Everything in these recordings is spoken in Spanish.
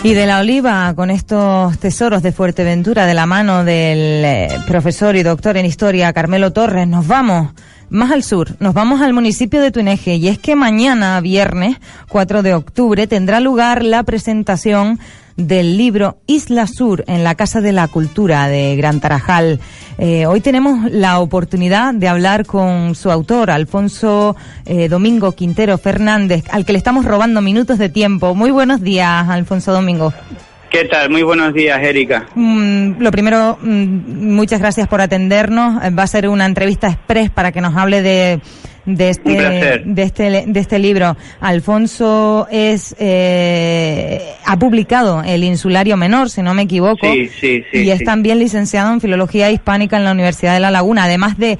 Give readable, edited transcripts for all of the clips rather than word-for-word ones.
Y de la Oliva, con estos tesoros de Fuerteventura, de la mano del profesor y doctor en historia Carmelo Torres, nos vamos más al sur, nos vamos al municipio de Tuneje, y es que mañana, viernes 4 de octubre, tendrá lugar la presentación del libro Isla Sur en la Casa de la Cultura de Gran Tarajal. Hoy tenemos la oportunidad de hablar con su autor, Alfonso Domingo Quintero Fernández, al que le estamos robando minutos de tiempo. Muy buenos días, Alfonso Domingo. ¿Qué tal? Muy buenos días, Erika. Lo primero, muchas gracias por atendernos. Va a ser una entrevista express para que nos hable de este libro. Alfonso ha publicado El Insulario Menor, si no me equivoco, sí, y es también licenciado en Filología Hispánica en la Universidad de La Laguna, además de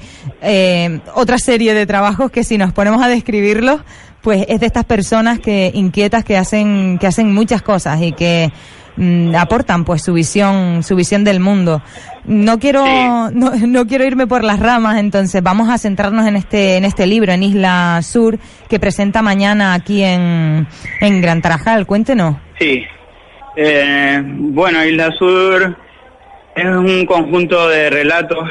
otra serie de trabajos que, si nos ponemos a describirlos, pues es de estas personas inquietas que hacen muchas cosas y que aportan pues su visión del mundo. No quiero irme por las ramas, entonces vamos a centrarnos en este libro, en Isla Sur, que presenta mañana aquí en Gran Tarajal. Cuéntenos. Sí. Bueno, Isla Sur es un conjunto de relatos,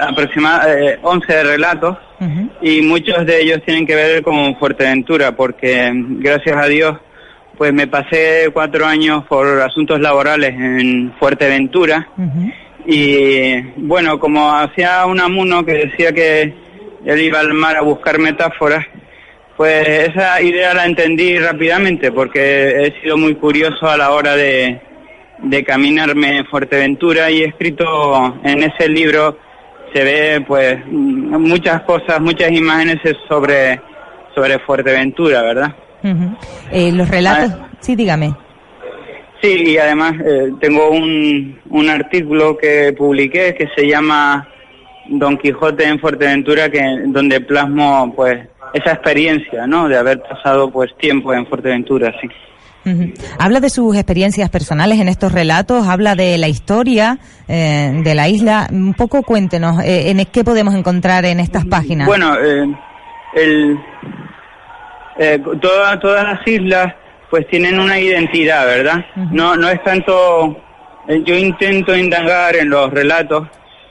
aproximadamente 11 relatos, y muchos de ellos tienen que ver con Fuerteventura, porque gracias a Dios pues me pasé 4 años por asuntos laborales en Fuerteventura. Y bueno, como hacía un amuno que decía que él iba al mar a buscar metáforas, pues esa idea la entendí rápidamente, porque he sido muy curioso a la hora de caminarme en Fuerteventura, y he escrito en ese libro, se ve pues muchas cosas, muchas imágenes sobre Fuerteventura, ¿verdad? Los relatos, sí, dígame. Sí, y además tengo un artículo que publiqué que se llama Don Quijote en Fuerteventura, donde plasmo pues esa experiencia, ¿no?, de haber pasado pues tiempo en Fuerteventura, sí. Habla de sus experiencias personales en estos relatos, habla de la historia de la isla. Un poco cuéntenos, ¿qué podemos encontrar en estas páginas? Bueno, todas las islas pues tienen una identidad, ¿verdad? No es tanto, yo intento indagar en los relatos,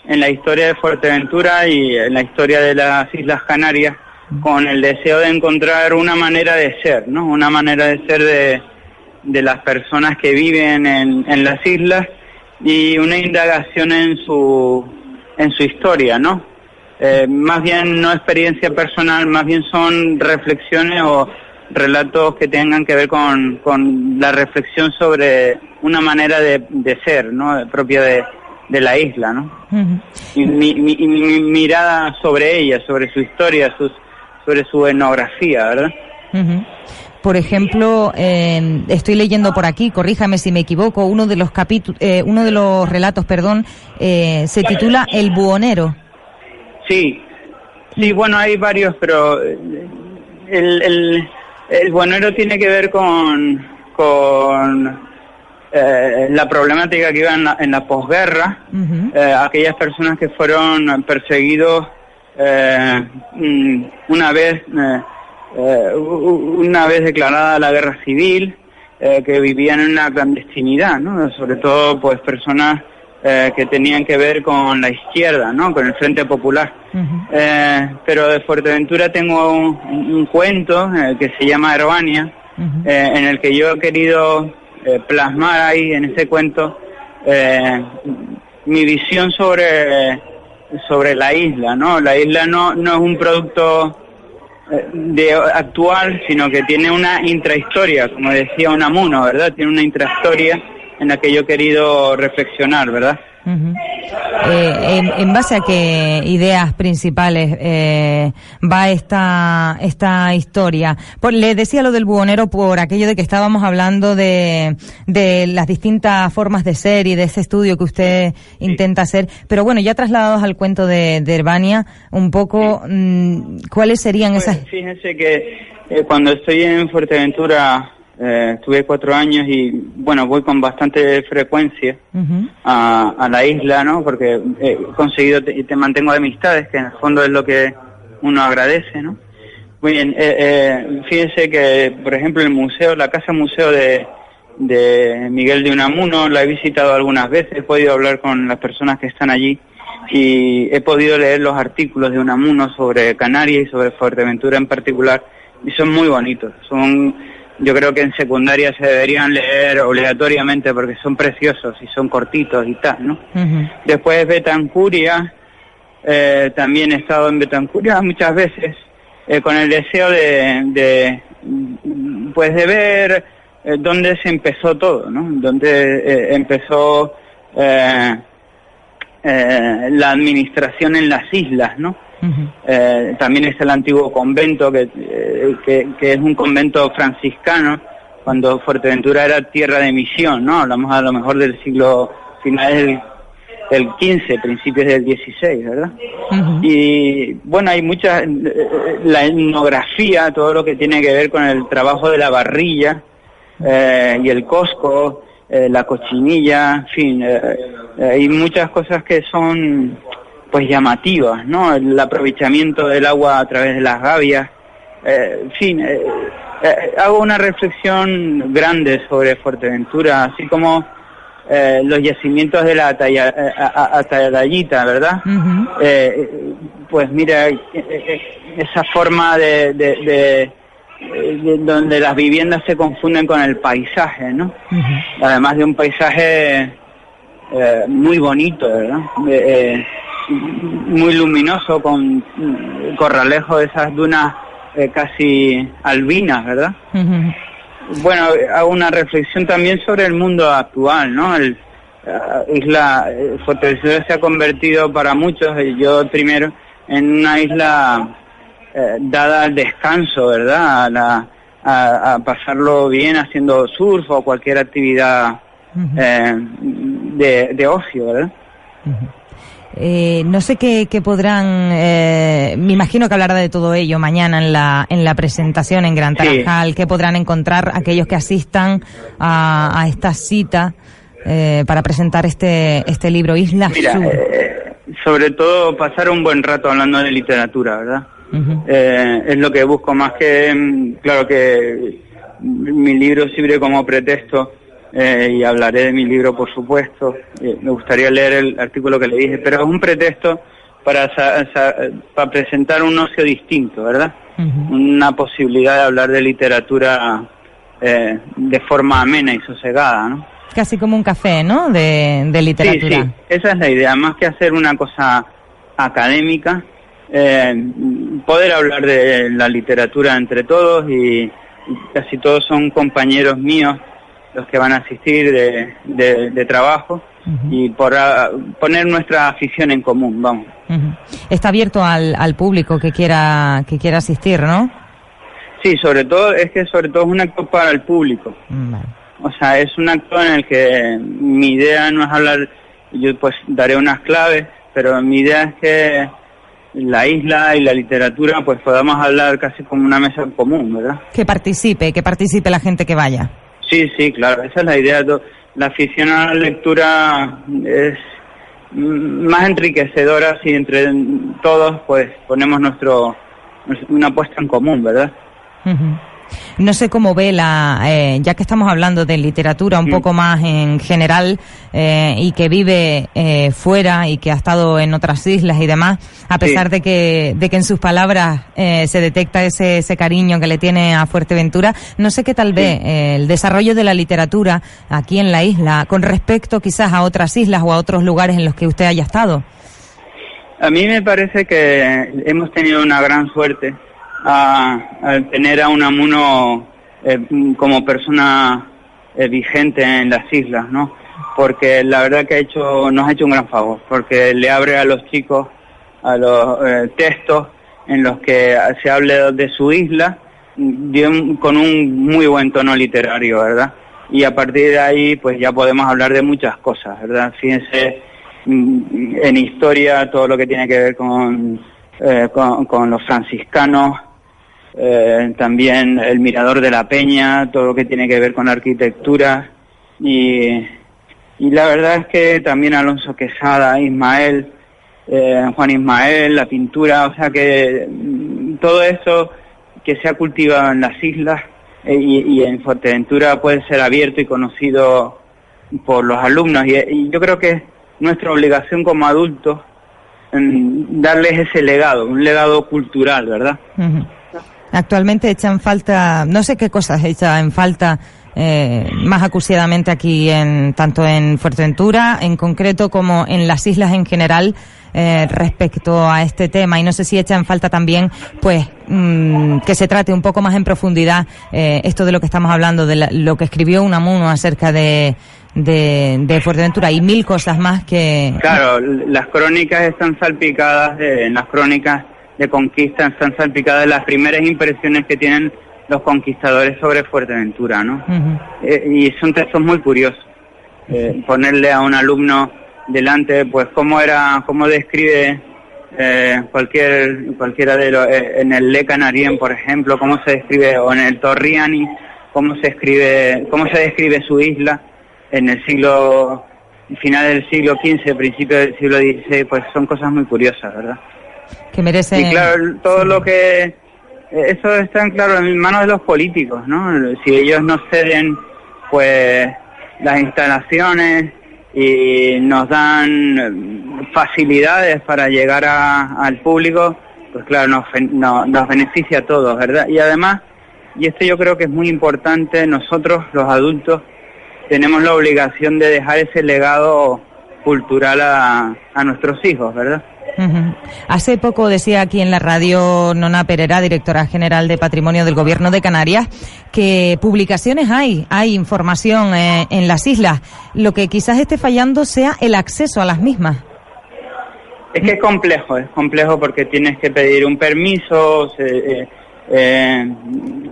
en la historia de Fuerteventura y en la historia de las Islas Canarias, con el deseo de encontrar una manera de ser, ¿no? Una manera de ser de las personas que viven en las islas, y una indagación en su historia, ¿no? Más bien no experiencia personal, más bien son reflexiones o relatos que tengan que ver con la reflexión sobre una manera de ser, ¿no?, propia de la isla, ¿no? Y mi mirada sobre ella, sobre su historia, sobre su etnografía, ¿verdad? Por ejemplo, estoy leyendo por aquí, corríjame si me equivoco, uno de los relatos, se titula El Buhonero. Sí, bueno, hay varios, pero el buhonero tiene que ver con la problemática que iba en la posguerra, aquellas personas que fueron perseguidos una vez declarada la guerra civil, que vivían en una clandestinidad, ¿no? Sobre todo pues personas que tenían que ver con la izquierda, ¿no?, con el Frente Popular. Pero de Fuerteventura tengo un cuento que se llama Herbania, en el que yo he querido plasmar ahí en ese cuento mi visión sobre la isla, ¿no? La isla no es un producto actual, sino que tiene una intrahistoria, como decía Unamuno, ¿verdad? Tiene una intrahistoria en la que yo he querido reflexionar, ¿verdad? ¿En base a qué ideas principales va esta historia? Le decía lo del buhonero por aquello de que estábamos hablando de las distintas formas de ser y de ese estudio que usted intenta hacer, pero bueno, ya trasladados al cuento de Herbania, un poco, ¿cuáles serían esas? Fíjense que cuando estoy en Fuerteventura, estuve 4 años y bueno, voy con bastante frecuencia a la isla, ¿no? Porque he conseguido y te mantengo amistades, que en el fondo es lo que uno agradece, ¿no? Muy bien, fíjense que, por ejemplo, el museo, la casa museo de de Miguel de Unamuno. La he visitado algunas veces, he podido hablar con las personas que están allí y he podido leer los artículos de Unamuno sobre Canarias y sobre Fuerteventura en particular, y son muy bonitos. Yo creo que en secundaria se deberían leer obligatoriamente porque son preciosos y son cortitos y tal, ¿no? Uh-huh. Después Betancuria, también he estado en Betancuria muchas veces, con el deseo de ver dónde se empezó todo, ¿no? Dónde empezó la administración en las islas, ¿no? Uh-huh. También es el antiguo convento, que es un convento franciscano, cuando Fuerteventura era tierra de misión, ¿no? Hablamos a lo mejor del siglo finales del XV, principios del XVI, ¿verdad? Uh-huh. Y bueno, hay mucha, la etnografía, todo lo que tiene que ver con el trabajo de la barrilla y el cosco, la cochinilla, en fin, hay muchas cosas que son pues llamativas, ¿no? El aprovechamiento del agua a través de las gavias, en fin, hago una reflexión grande sobre Fuerteventura, así como los yacimientos de la Atayallita, ¿verdad? Uh-huh. Pues mira, esa forma de donde las viviendas se confunden con el paisaje, ¿no? Uh-huh. Además de un paisaje muy bonito, ¿verdad? Muy luminoso, con corralejo de esas dunas casi albinas, ¿verdad? Uh-huh. Bueno, hago una reflexión también sobre el mundo actual, ¿no? Fuerteventura se ha convertido para muchos, yo primero, en una isla dada al descanso, ¿verdad? A pasarlo bien haciendo surf o cualquier actividad de ocio, ¿verdad? No sé qué podrán, me imagino que hablará de todo ello mañana en la presentación en Gran Tarajal, sí. ¿Qué podrán encontrar aquellos que asistan a esta cita para presentar este libro, Isla Sur? Sobre todo pasar un buen rato hablando de literatura, ¿verdad? Uh-huh. Es lo que busco, más que, claro que mi libro sirve como pretexto, y hablaré de mi libro, por supuesto. Me gustaría leer el artículo que le dije, pero es un pretexto para presentar un ocio distinto, ¿verdad? Uh-huh. Una posibilidad de hablar de literatura de forma amena y sosegada, ¿no? Casi como un café, ¿no? De literatura. Sí, esa es la idea, más que hacer una cosa académica, poder hablar de la literatura entre todos, y casi todos son compañeros míos los que van a asistir de trabajo, uh-huh. Y por poner nuestra afición en común, vamos. Uh-huh. Está abierto al público que quiera asistir, ¿no? Sí, sobre todo es un acto para el público. Uh-huh. O sea, es un acto en el que mi idea no es hablar, yo pues daré unas claves, pero mi idea es que la isla y la literatura pues podamos hablar casi como una mesa en común, ¿verdad? Que participe la gente que vaya. Sí, claro, esa es la idea. La afición a la lectura es más enriquecedora si entre todos pues ponemos una puesta en común, ¿verdad? Uh-huh. No sé cómo ve ya que estamos hablando de literatura un poco más en general, y que vive fuera y que ha estado en otras islas y demás, a pesar de que en sus palabras se detecta ese cariño que le tiene a Fuerteventura, no sé qué tal ve el desarrollo de la literatura aquí en la isla con respecto quizás a otras islas o a otros lugares en los que usted haya estado. A mí me parece que hemos tenido una gran suerte al tener a Unamuno como persona vigente en las islas, ¿no? Porque la verdad que nos ha hecho un gran favor, porque le abre a los chicos a los textos en los que se hable de su isla con un muy buen tono literario, ¿verdad? Y a partir de ahí pues ya podemos hablar de muchas cosas, ¿verdad? Fíjense en historia todo lo que tiene que ver con los franciscanos, también el Mirador de la Peña, todo lo que tiene que ver con arquitectura, y la verdad es que también Alonso Quesada, Ismael, Juan Ismael, la pintura, o sea que todo eso que se ha cultivado en las islas y en Fuerteventura puede ser abierto y conocido por los alumnos, y yo creo que es nuestra obligación como adultos darles ese legado, un legado cultural, ¿verdad? Uh-huh. Actualmente echan falta, no sé qué cosas echan en falta más acuciadamente aquí, tanto en Fuerteventura en concreto como en las islas en general, respecto a este tema, y no sé si echa en falta también pues que se trate un poco más en profundidad esto de lo que estamos hablando, de lo que escribió Unamuno acerca de Fuerteventura y mil cosas más que... Claro, las crónicas están salpicadas, en las crónicas de conquista están salpicadas de las primeras impresiones que tienen los conquistadores sobre Fuerteventura, ¿no? Uh-huh. Y son textos muy curiosos. Ponerle a un alumno delante, pues cómo describe cualquiera de los, en el Le Canarien, por ejemplo, cómo se describe, o en el Torriani, cómo se describe su isla en el final del siglo XV, principio del siglo XVI, pues son cosas muy curiosas, ¿verdad? Que merecen... Y claro, todo lo que... Eso está, claro, en manos de los políticos, ¿no? Si ellos nos ceden, pues, las instalaciones y nos dan facilidades para llegar al público, pues claro, nos beneficia a todos, ¿verdad? Y además, y esto yo creo que es muy importante, nosotros, los adultos, tenemos la obligación de dejar ese legado cultural a nuestros hijos, ¿verdad? Uh-huh. Hace poco decía aquí en la radio Nona Perera, directora general de Patrimonio del Gobierno de Canarias, que publicaciones hay información en las islas. Lo que quizás esté fallando sea el acceso a las mismas. Es que es complejo porque tienes que pedir un permiso,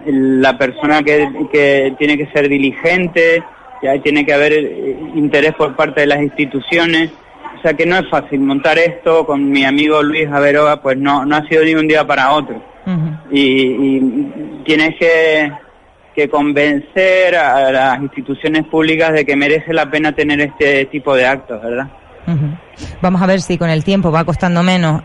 la persona que tiene que ser diligente, ya tiene que haber interés por parte de las instituciones. O sea que no es fácil montar esto. Con mi amigo Luis Averoa, pues no ha sido ni un día para otro. Uh-huh. Y tienes que convencer a las instituciones públicas de que merece la pena tener este tipo de actos, ¿verdad? Uh-huh. Vamos a ver si con el tiempo va costando menos.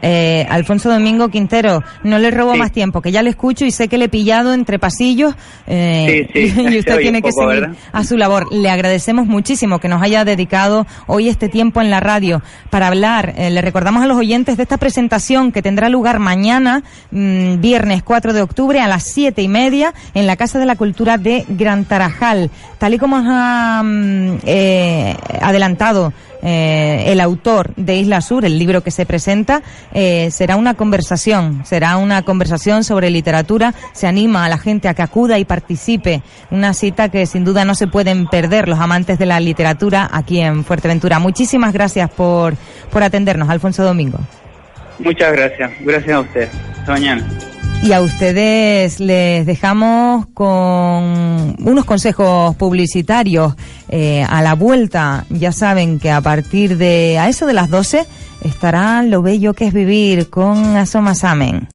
Alfonso Domingo Quintero, no le robo más tiempo, que ya le escucho y sé que le he pillado entre pasillos, sí, y usted tiene que seguir, ¿verdad?, a su labor. Le agradecemos muchísimo que nos haya dedicado hoy este tiempo en la radio para hablar. Le recordamos a los oyentes de esta presentación que tendrá lugar mañana, viernes 4 de octubre a las 7:30 en la Casa de la Cultura de Gran Tarajal. Tal y como nos ha adelantado el autor de Isla Sur, el libro que se presenta, será una conversación sobre literatura. Se anima a la gente a que acuda y participe. Una cita que sin duda no se pueden perder los amantes de la literatura aquí en Fuerteventura. Muchísimas gracias por atendernos, Alfonso Domingo. Muchas gracias a usted. Hasta mañana. Y a ustedes les dejamos con unos consejos publicitarios. A la vuelta, ya saben que a partir de a eso de las 12 estará Lo Bello que es Vivir con Asoma Samen.